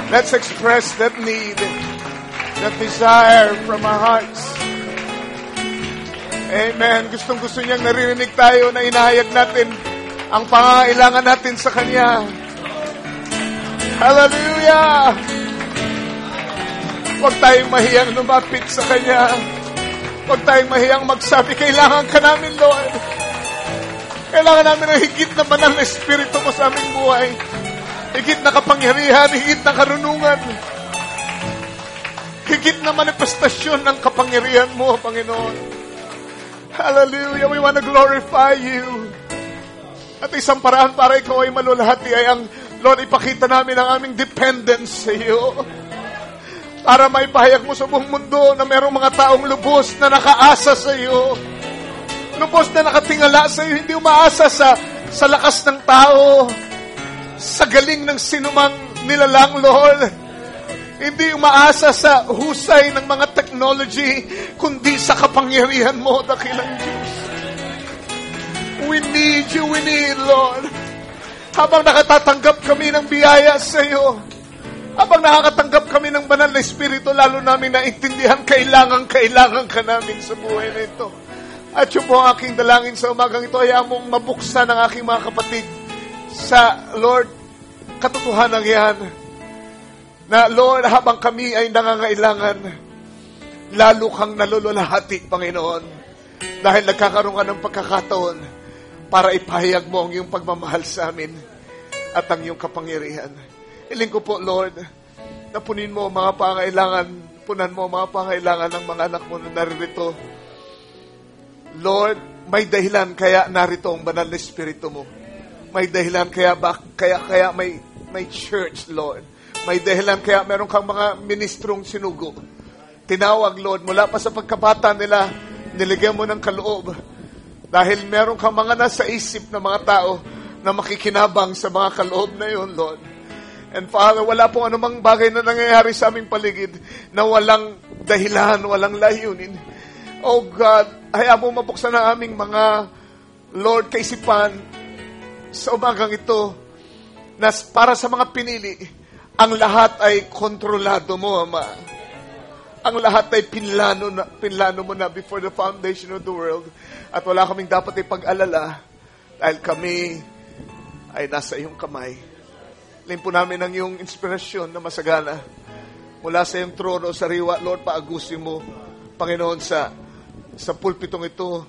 Let's express that need, that desire from our hearts. Amen. Gustong-gusto niyang naririnig tayo na inahayag natin ang pangangailangan natin sa Kanya. Hallelujah! Huwag tayong mahiyang lumapit sa Kanya. Huwag tayong mahiyang magsabi, kailangan ka namin, Lord. Kailangan namin ng higit na banal na Espiritu mo sa aming buhay. Higit na kapangyarihan, higit na karunungan. Higit na manifestasyon ng kapangyarihan mo, Panginoon. Hallelujah, we want to glorify you. At isang paraan para ikaw ay malulahati ay ang, Lord, ipakita namin ang aming dependence sa iyo. Para maipahayag mo sa buong mundo na mayroong mga taong lubos na nakaasa sa iyo. Lubos na nakatingala sa iyo, hindi umaasa sa lakas ng tao, sa galing ng sinumang nilalang, Lord. Hindi umaasa sa husay ng mga technology, kundi sa kapangyarihan mo, dakilang Diyos. We need you, Lord. Habang nakatatanggap kami ng biyaya sa iyo, habang nakakatanggap kami ng banal na Espiritu, lalo namin naintindihan, kailangan ka namin sa buhay na ito. At yun po ang aking dalangin sa umagang ito, hayaan mong mabuksan ang aking mga kapatid sa, Lord, katotohanan yan, na, Lord, habang kami ay nangangailangan, lalo kang nalululahati, Panginoon, dahil nagkakaroon ka ng pagkakataon para ipahayag mo ang iyong pagmamahal sa amin at ang iyong kapangyarihan. Hiling ko po, Lord, na punin mo mga pangailangan, punan mo mga pangailangan ng mga anak mo na naririto. Lord, may dahilan kaya narito ang banal na Espiritu mo. May dahilan kaya may church, Lord. May dahilan kaya meron kang mga ministrong sinugo. Tinawag, Lord, mula pa sa pagkabata nila, niligyan mo ng kaloob. Dahil meron kang mga nasa isip na mga tao na makikinabang sa mga kaloob na yun, Lord. And Father, wala pong anumang bagay na nangyayari sa aming paligid na walang dahilan, walang layunin. Oh God, hayaan mo mabuksan ang aming mga, Lord, kaisipan sa umagang ito na para sa mga pinili, ang lahat ay kontrolado mo, Ama. Ang lahat ay pinlano mo na before the foundation of the world. At wala kaming dapat ipag-alala dahil kami ay nasa iyong kamay. Limpo po namin ang iyong inspirasyon na masagana mula sa iyong trono, sariwa, Lord, paagusin mo, Panginoon, sa pulpitong ito,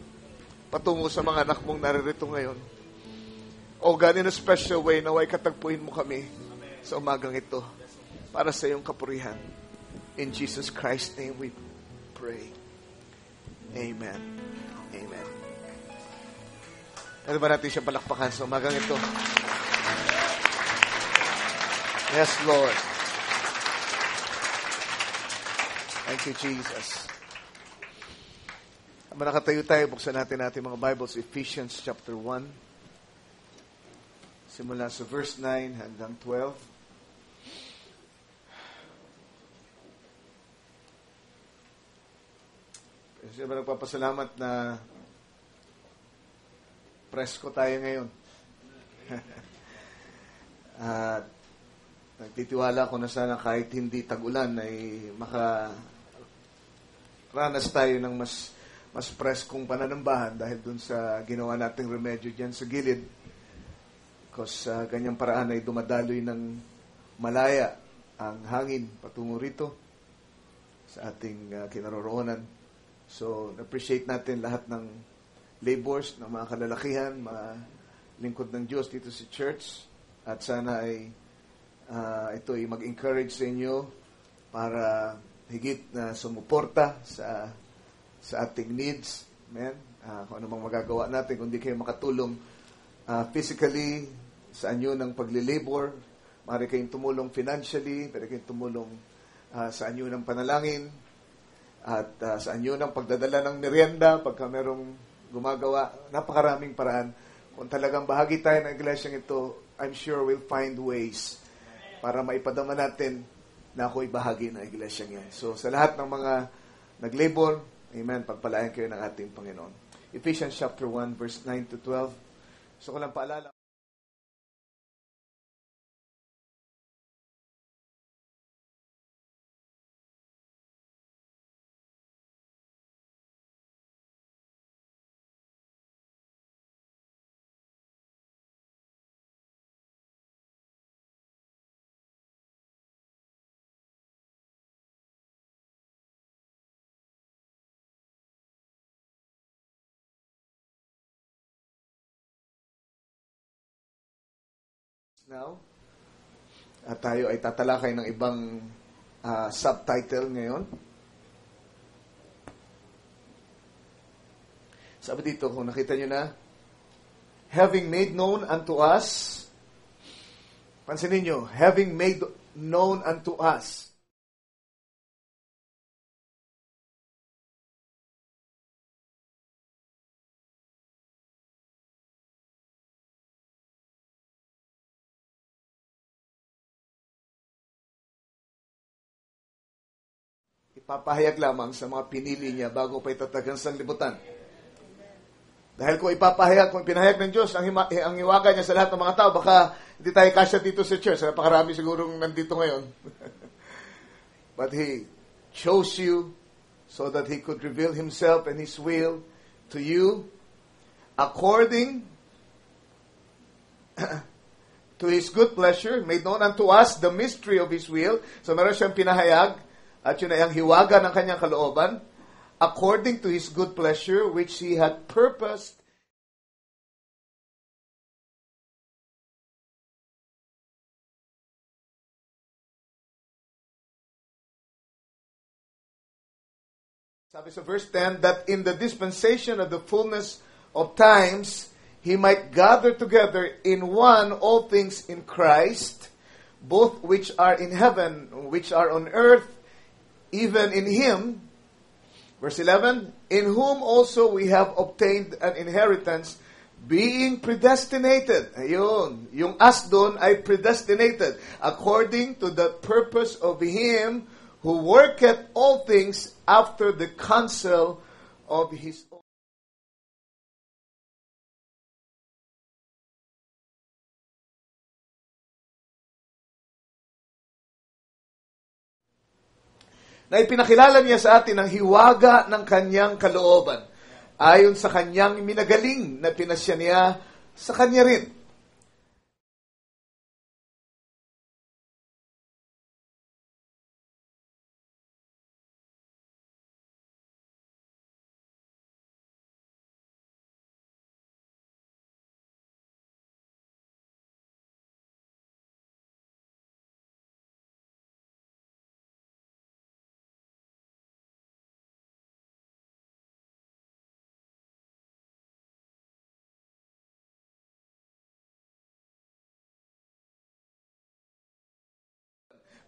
patungo sa mga anak mong naririto ngayon. O God, in a special way, naway katagpuin mo kami sa umagang ito para sa iyong kapurihan. In Jesus Christ's name we pray. Amen. Amen. Ano ba natin siya palakpakan sa umagang ito? Yes, Lord. Thank you, Jesus. Habang nakatayo tayo, buksan natin mga Bibles, Ephesians chapter 1. Simula sa verse 9 hanggang 12. Kasi ba nagpapasalamat na presko tayo ngayon. At nagtitiwala ko na sana kahit hindi tag-ulan ay makaranas tayo ng mas preskong pananambahan dahil dun sa ginawa nating remedyo dyan sa gilid. Because ganyang paraan ay dumadaloy ng malaya ang hangin patungo rito sa ating kinaroroonan. So, appreciate natin lahat ng labors, ng mga kalalakihan, mga lingkod ng Diyos dito sa church. At sana ay ito ay mag-encourage sa inyo para higit na sumuporta sa ating needs. Amen? Kung ano mang magagawa natin, kung di kayo makatulong physically sa anyo ng paglilabor, maaari kayong tumulong financially, maaari kayong tumulong sa anyo ng panalangin, at sa anyo ng pagdadala ng merienda, pagka merong gumagawa, napakaraming paraan. Kung talagang bahagi tayo ng iglesyang ito, I'm sure we'll find ways para maipadama natin na ako'y bahagi ng iglesyang yan. So, sa lahat ng mga naglabor, amen, pagpalain kayo ng ating Panginoon. Ephesians chapter 1, verse 9 to 12. So, ko lang paalala. now. At tayo ay tatalakay ng ibang subtitle ngayon. Sabi dito, kung nakita nyo na, having made known unto us, pansinin nyo, having made known unto us, ipapahayag lamang sa mga pinili niya bago pa itatagan sa libutan. Dahil kung ipapahayag, kung pinahayag ng Diyos ang hiwaga niya sa lahat ng mga tao, baka hindi tayo kasya dito sa church. Napakarami sigurong nandito ngayon. But He chose you so that He could reveal Himself and His will to you according to His good pleasure, made known unto us the mystery of His will. So meron siyang pinahayag, at yun ay ang hiwaga ng kanyang kalooban, according to His good pleasure, which He had purposed sabi sa verse 10, that in the dispensation of the fullness of times, He might gather together in one all things in Christ, both which are in heaven, which are on earth, even in Him, verse 11, in whom also we have obtained an inheritance, being predestinated. Ayun, yung as doon ay predestinated, according to the purpose of Him who worketh all things after the counsel of His own. Na ipinakilala niya sa atin ang hiwaga ng kanyang kalooban, ayon sa kanyang minagaling na pinasya niya sa kanya rin.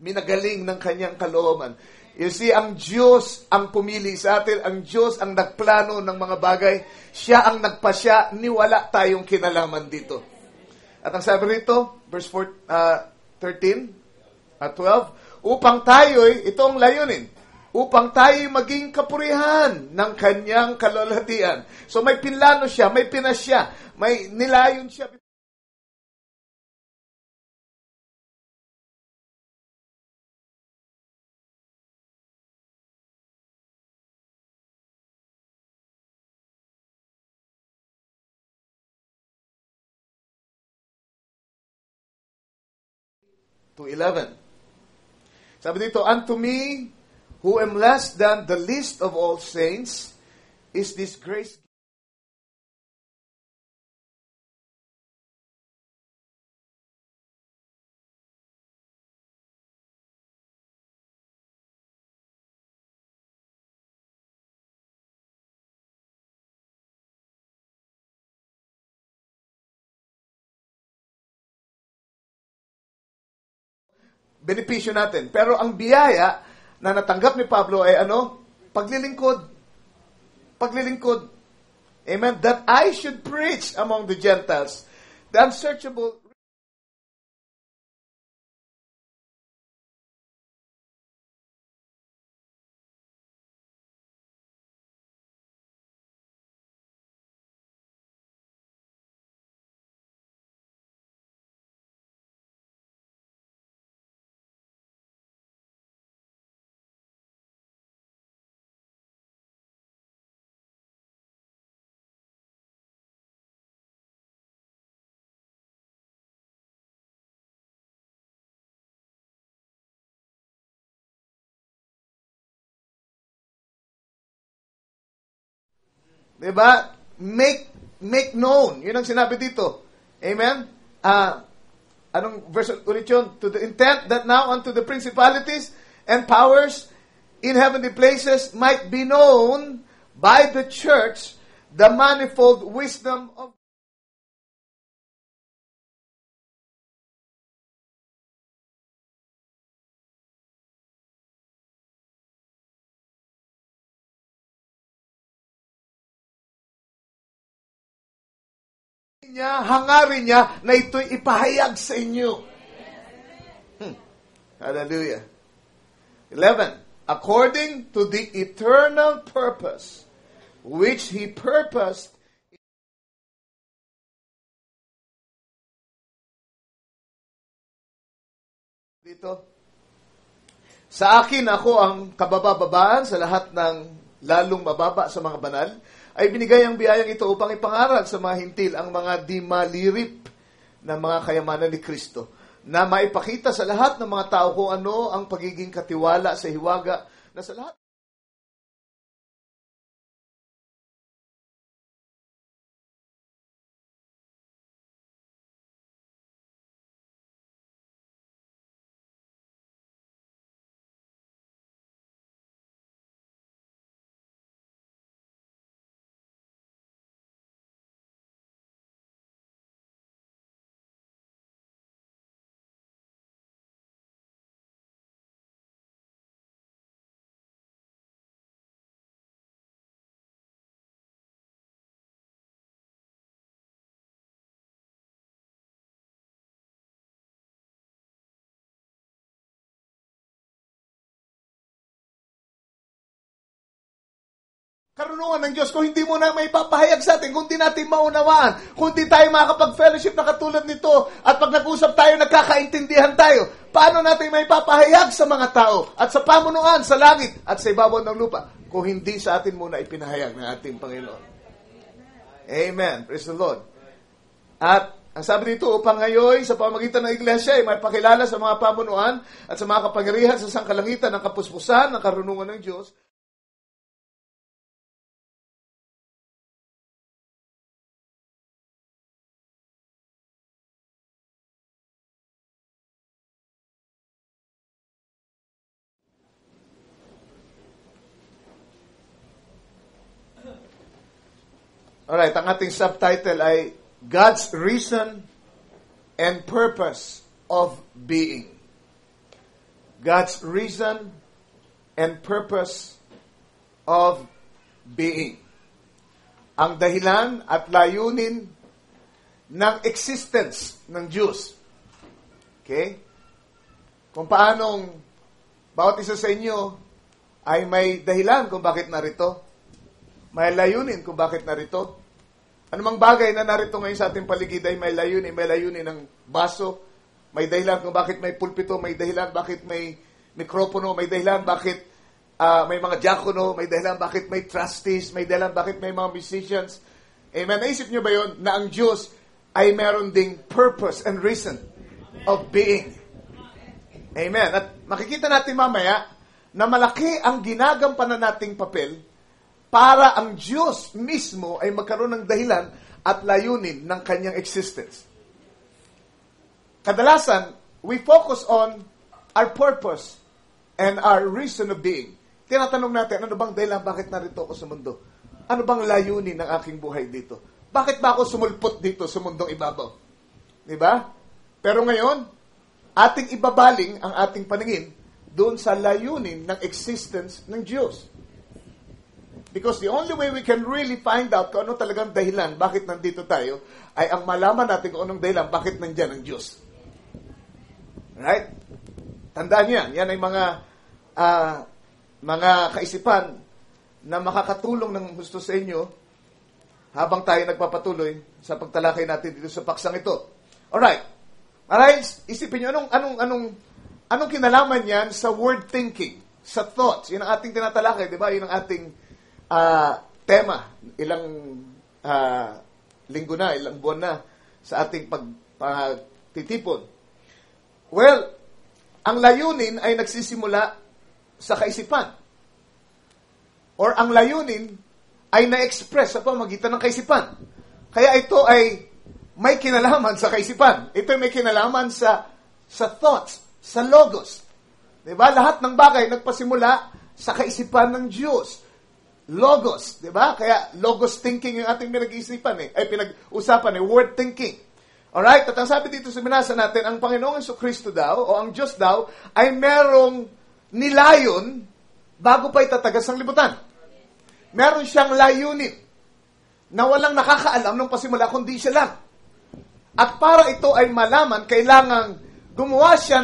Minagaling ng kanyang kalooban. You see, ang Diyos ang pumili sa atin, ang Diyos ang nagplano ng mga bagay, Siya ang nagpasya, niwala tayong kinalaman dito. At ang sabi rito, verse 13 at 12, upang tayo'y, ito ang layunin, upang tayo'y maging kapurihan ng kanyang kalwalhatian. So may pinlano siya, may pinasya, may nilayon siya. To 11. Sabi dito, unto me, who am less than the least of all saints, is this grace. Benepisyo natin. Pero ang biyaya na natanggap ni Pablo ay ano? Paglilingkod. Paglilingkod. Amen? That I should preach among the Gentiles the unsearchable. Diba? Make known. Yun ang sinabi dito. Amen? Anong verse ulit yun? To the intent that now unto the principalities and powers in heavenly places might be known by the church the manifold wisdom of niya, hangarin niya na ito'y ipahayag sa inyo. Hallelujah. 11. According to the eternal purpose which He purposed dito. Sa akin, ako ang kabababaan sa lahat ng lalong mababa sa mga banal, ay binigay ang biyayang ito upang ipangaral sa mga hintil ang mga di malirip na mga kayamanan ni Kristo, na maipakita sa lahat ng mga tao kung ano ang pagiging katiwala sa hiwaga na sa lahat. Karunungan ng Diyos, kung hindi mo na may papahayag sa atin, kung di natin maunawaan, kung di tayo makakapag-fellowship na katulad nito, at pag nag-usap tayo, nagkakaintindihan tayo, paano natin may papahayag sa mga tao, at sa pamunuan, sa langit, at sa ibabaw ng lupa, kung hindi sa atin muna ipinahayag ng ating Panginoon. Amen. Praise the Lord. At ang sabi dito, upang ngayon, sa pamagitan ng iglesia, ay may pakilala sa mga pamunuan at sa mga kapangyarihan sa sangkalangitan ng kapuspusan, ng karunungan ng Diyos. Alright, ang ating subtitle ay God's Reason and Purpose of Being. God's Reason and Purpose of Being. Ang dahilan at layunin ng existence ng Diyos. Okay? Kung paanong bawat isa sa inyo ay may dahilan kung bakit narito. May layunin kung bakit narito. Anumang bagay na narito ngayon sa ating paligid ay may layunin ng baso, may dahilan kung bakit may pulpito, may dahilan bakit may mikropono, may dahilan bakit may mga diakono, may dahilan bakit may trustees, may dahilan bakit may mga musicians. Amen. Naisip niyo ba yun na ang Diyos ay meron ding purpose and reason of being? Amen. At makikita natin mamaya na malaki ang ginagampanan nating papel para ang Diyos mismo ay magkaroon ng dahilan at layunin ng kanyang existence. Kadalasan, we focus on our purpose and our reason of being. Tinatanong natin, ano bang dahilan, bakit narito ako sa mundo? Ano bang layunin ng aking buhay dito? Bakit ba ako sumulpot dito sa mundong ibabaw? Diba? Pero ngayon, ating ibabaling ang ating paningin doon sa layunin ng existence ng Diyos. Because the only way we can really find out kung ano talagang dahilan bakit nandito tayo ay ang malaman natin kung anong dahilan bakit nandyan ang Diyos. Right? Tandaan niyo yan. Yan ay mga kaisipan na makakatulong ng gusto sa inyo habang tayo nagpapatuloy sa pagtalakay natin dito sa paksang ito. Alright. Alright, isipin niyo anong kinalaman yan sa word thinking, sa thoughts. Yan ang ating tinatalakay, di ba? Yan ang ating tema, ilang linggo na, ilang buwan na sa ating pagtitipon. Well, ang layunin ay nagsisimula sa kaisipan. Or ang layunin ay na-express sa pamagitan ng kaisipan. Kaya ito ay may kinalaman sa kaisipan. Ito may kinalaman sa thoughts, sa logos. Diba? Lahat ng bagay nagpasimula sa kaisipan ng Diyos. Logos, diba? Kaya logos thinking yung ating pinag-iisipan pinag-usapan word thinking. Alright? At ang sabi dito sa binasa natin, ang Panginoong Jesucristo daw, o ang Diyos daw, ay merong nilayon bago pa itatagas ang libutan. Meron siyang layunin na walang nakakaalam nung pasimula, kundi siya lang. At para ito ay malaman, kailangang gumawa siya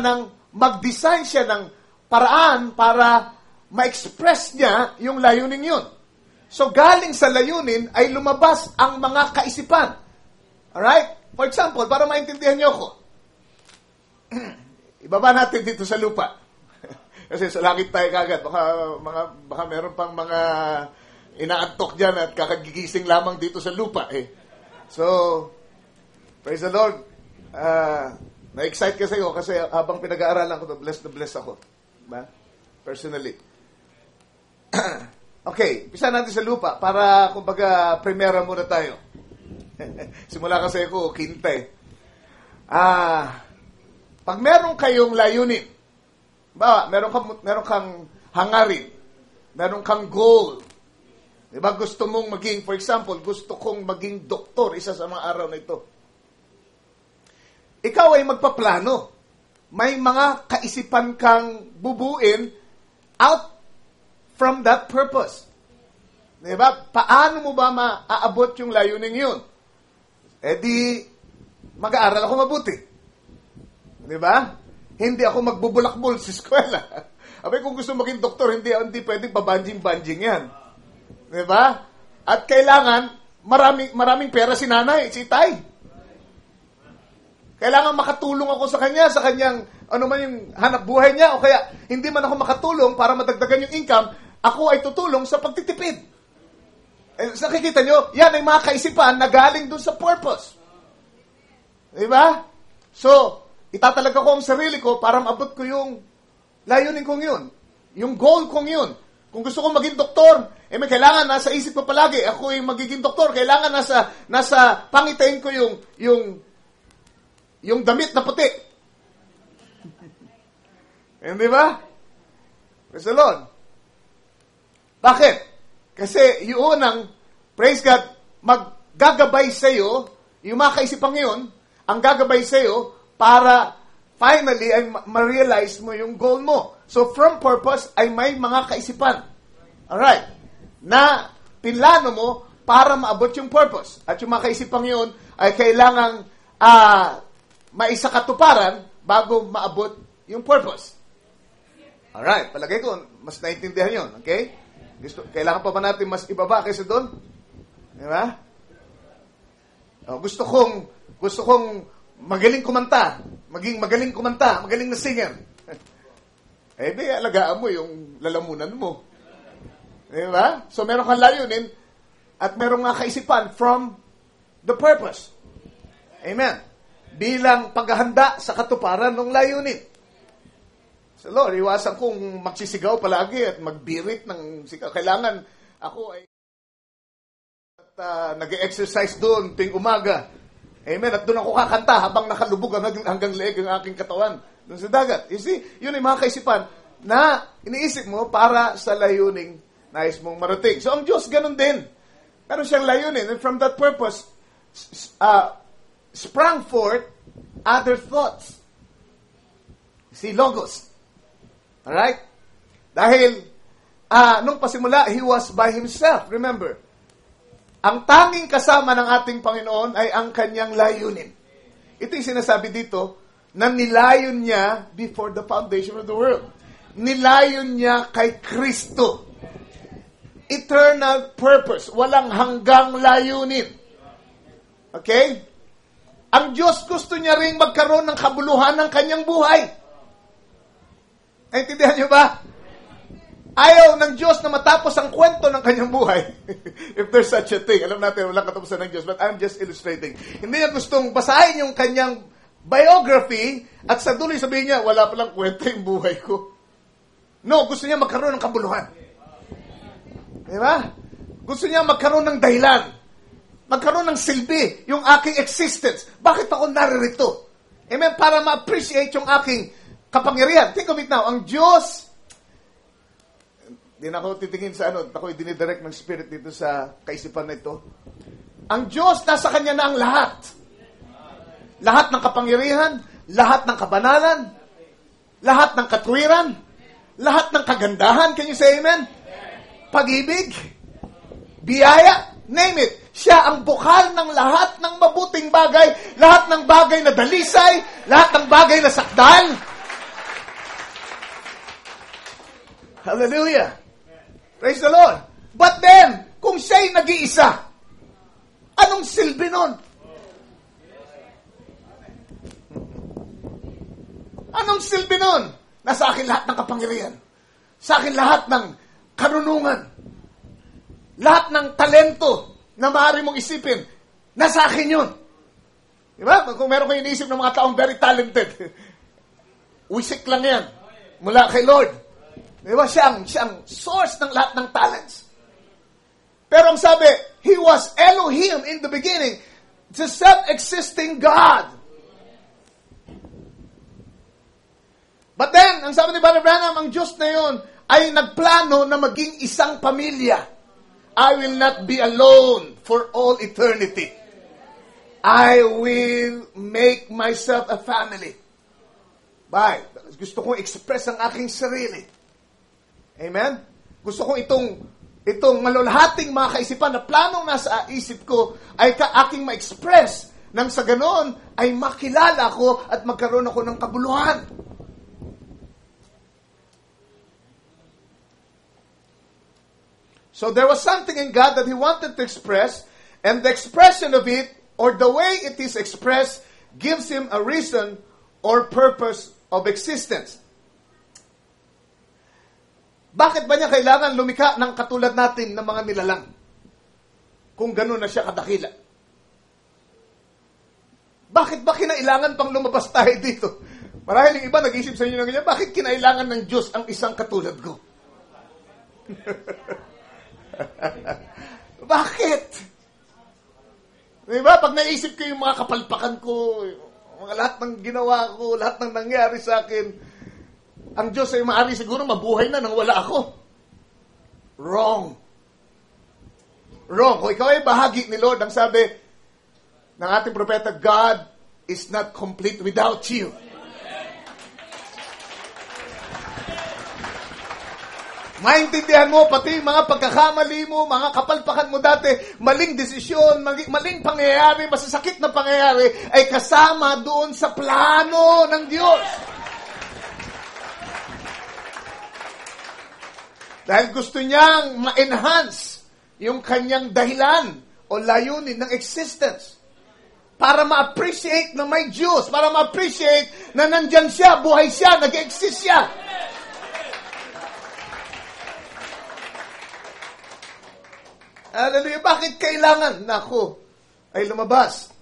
mag-design siya ng paraan para ma-express niya yung layunin yun. So, galing sa layunin ay lumabas ang mga kaisipan. Alright? For example, para maintindihan niyo ako, ibaba natin dito sa lupa. Kasi sa langit tayo kagad. Baka meron pang mga inaantok dyan at kakagigising lamang dito sa lupa. So, praise the Lord. Na-excite kasi ako kasi habang pinag-aaralan ko, na bless ako. Diba? Personally. Okay, pisa natin sa lupa para, kumbaga, primera muna tayo. Simula kasi ako, kinta pag meron kayong layunin, meron kang hangarin, meron kang goal, diba, gusto mong maging, for example, gusto kong maging doktor isa sa mga araw na ito. Ikaw ay magpaplano. May mga kaisipan kang bubuin out from that purpose. Diba? Paano mo ba maaabot yung layunin yun? Di, mag-aaral ako mabuti. Diba? Hindi ako magbubulakbol sa eskwela. Abay, kung gusto maging doktor, hindi pwedeng pabanjing-banjing yan. Diba? At kailangan, maraming pera si nanay, si tay. Kailangan makatulong ako sa kanyang, ano man yung hanap buhay niya, o kaya hindi man ako makatulong para madagdagan yung income, ako ay tutulong sa pagtitipid. Nakikita nyo, yan ay mga kaisipan na galing dun sa purpose. Diba? So, itatalaga ko ang sarili ko para maabot ko yung layunin kong yun. Yung goal kong yun. Kung gusto kong maging doktor, may kailangan nasa isip ko palagi, ako ay magiging doktor. Kailangan nasa pangitain ko yung damit na puti. Hindi ba? Praise the Lord. Bakit? Kasi yun ang, praise God, maggagabay sa'yo, yung mga kaisipang yun, ang gagabay sa'yo para finally ay ma-realize mo yung goal mo. So from purpose ay may mga kaisipan. Alright. Na pinlano mo para maabot yung purpose. At yung mga kaisipang yun ay kailangang maisakatuparan bago maabot yung purpose. Alright. Palagay ko, mas naintindihan yun. Okay? Kailangan pa ba natin mas ibaba kaysa doon? Diba? Gusto kong magaling kumanta. Maging magaling kumanta. Magaling na singer. Alagaan mo yung lalamunan mo. Diba? So, meron kang layunin at meron nga kaisipan from the purpose. Amen. Bilang paghahanda sa katuparan ng layunin. So, Lord, iwasan kong magsisigaw palagi at magbirit ng sigaw. Kailangan ako ay nag-exercise doon tuwing umaga. Amen. At doon ako kakanta habang nakalubog hanggang leeg ang aking katawan doon sa dagat. You see, yun ay mga kaisipan na iniisip mo para sa layuning nais mong marating. So, ang Diyos ganun din. Meron siyang layunin. And from that purpose, sprang forth other thoughts. See, logos. Alright? Dahil, nung pasimula, He was by Himself. Remember, ang tanging kasama ng ating Panginoon ay ang kanyang layunin. Ito yung sinasabi dito, na nilayon niya before the foundation of the world. Nilayon niya kay Kristo. Eternal purpose. Walang hanggang layunin. Okay? Ang Diyos gusto niya ring magkaroon ng kabuluhan ng kanyang buhay. Naintindihan niyo ba? Ayaw ng Diyos na matapos ang kwento ng kanyang buhay. If there's such a thing. Alam natin, walang katapusan ng Diyos. But I'm just illustrating. Hindi niya gustong basahin yung kanyang biography at sa dulo sabihin niya, wala palang kwento yung buhay ko. No, gusto niya magkaroon ng kabuluhan. Diba? Gusto niya magkaroon ng dahilan magkaroon ng silbi yung aking existence. Bakit ako naririto? Amen? Para ma-appreciate yung aking kapangyarihan. Think of it now. Ang Diyos, di na ako titingin sa ako dinidirect ng Spirit dito sa kaisipan na ito. Ang Diyos, nasa Kanya na ang lahat. Lahat ng kapangyarihan, lahat ng kabanalan, lahat ng katwiran, lahat ng kagandahan. Can you say amen? Pag-ibig, biyaya, name it. Siya ang bukal ng lahat ng mabuting bagay, lahat ng bagay na dalisay, lahat ng bagay na sakdal. Hallelujah. Praise the Lord. But then, kung siya'y nag-iisa, anong silbi nun? Anong silbi nun? Nasa akin lahat ng kapangyarihan. Sa akin lahat ng karunungan. Lahat ng talento na maaari mong isipin, nasa akin yun. Diba? Kung meron kayo iniisip ng mga taong very talented, wisik lang yan. Mula kay Lord. Diba? Siya ang source ng lahat ng talents. Pero ang sabi, He was Elohim in the beginning, the self-existing God. But then, ang sabi ni Brother Branham, ang Diyos na yun ay nagplano na maging isang pamilya. I will not be alone for all eternity. I will make myself a family. Bye. Gusto kong express ang aking sarili. Amen? Gusto kong itong malulahating mga kaisipan na planong nasa isip ko ay aking ma-express nang sa ganon ay makilala ko at magkaroon ako ng kabuluhan. So there was something in God that He wanted to express, and the expression of it, or the way it is expressed, gives Him a reason or purpose of existence. Bakit ba niya kailangan lumikha ng katulad natin ng mga nilalang? Kung gano'n na siya kadakila. Bakit ba kinailangan pang lumabas tayo dito? Marahil yung iba nag-isip sa inyo ng ganyan, bakit kinailangan ng Diyos ang isang katulad ko? Bakit? Diba? Pag naisip ko yung mga kapalpakan ko, mga lahat ng ginawa ko, lahat ng nangyari sa akin, ang Diyos ay maaari siguro mabuhay na nang wala ako. Wrong. Wrong. Kung ikaw ay bahagi ni Lord, ang sabi ng ating propeta, God is not complete without you. Maintindihan mo, pati mga pagkakamali mo, mga kapalpakan mo dati, maling desisyon, maling pangyayari, masasakit na pangyayari, ay kasama doon sa plano ng Diyos. Dahil gusto niyang ma-enhance yung kanyang dahilan o layunin ng existence. Para ma-appreciate na may Diyos, para ma-appreciate na nandyan siya, buhay siya, nag-exist siya. Hallelujah. Bakit kailangan na ako ay lumabas?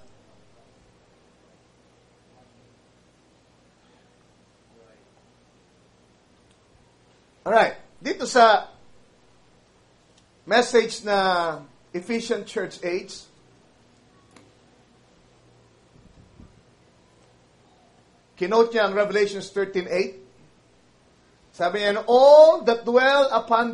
Alright. Dito sa message na Ephesians Church Age, kinote niya ang Revelations 13:8. Sabi niya, all that dwell upon